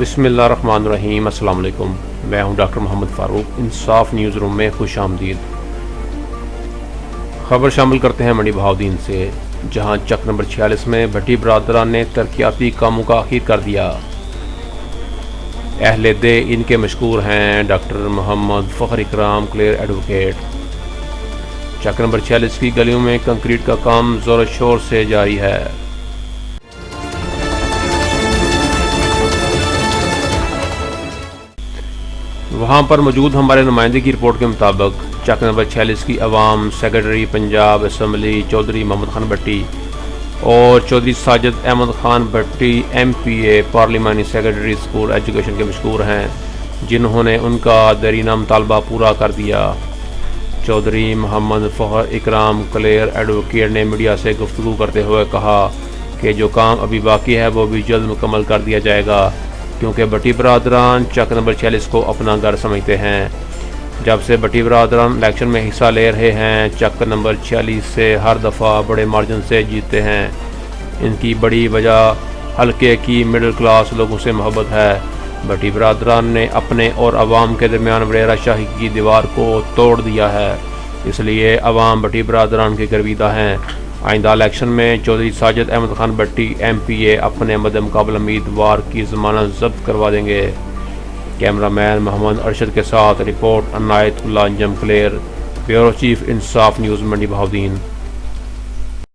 بسم اللہ الرحمن الرحیم۔ السلام علیکم، میں ہوں ڈاکٹر محمد فاروق۔ انصاف نیوز روم میں خوش آمدید۔ خبر شامل کرتے ہیں منڈی بہاؤالدین سے، جہاں چک نمبر 46 میں بھٹی برادران نے ترقیاتی کاموں کا آغاز کر دیا۔ اہل دے ان کے مشکور ہیں ڈاکٹر محمد فخر اکرام کلیئر ایڈوکیٹ۔ چک نمبر 46 کی گلیوں میں کنکریٹ کا کام زور و شور سے جاری ہے۔ وہاں پر موجود ہمارے نمائندے کی رپورٹ کے مطابق چک نمبر 46 کی عوام سیکرٹری پنجاب اسمبلی چودھری محمد خان بھٹی اور چودھری ساجد احمد خان بھٹی MPA پارلیمانی سیکرٹری اسکول ایجوکیشن کے مشکور ہیں، جنہوں نے ان کا دیرینہ مطالبہ پورا کر دیا۔ چودھری محمد فخر اکرام کلیئر ایڈوکیٹ نے میڈیا سے گفتگو کرتے ہوئے کہا کہ جو کام ابھی باقی ہے وہ بھی جلد مکمل کر دیا جائے گا، کیونکہ بھٹی برادران چک نمبر 46 کو اپنا گھر سمجھتے ہیں۔ جب سے بھٹی برادران الیکشن میں حصہ لے رہے ہیں، چک نمبر 46 سے ہر دفعہ بڑے مارجن سے جیتتے ہیں۔ ان کی بڑی وجہ حلقے کی مڈل کلاس لوگوں سے محبت ہے۔ بھٹی برادران نے اپنے اور عوام کے درمیان وڈیرہ شاہی کی دیوار کو توڑ دیا ہے، اس لیے عوام بھٹی برادران کے گرویدہ ہیں۔ آئندہ الیکشن میں چودھری ساجد احمد خان بھٹی MPA اپنے مد مقابل امیدوار کی ضمانت ضبط کروا دیں گے۔ کیمرہ مین محمد ارشد کے ساتھ رپورٹ عنایت اللہ انجم کلیئر، بیورو چیف انصاف نیوز منڈی بہاؤالدین۔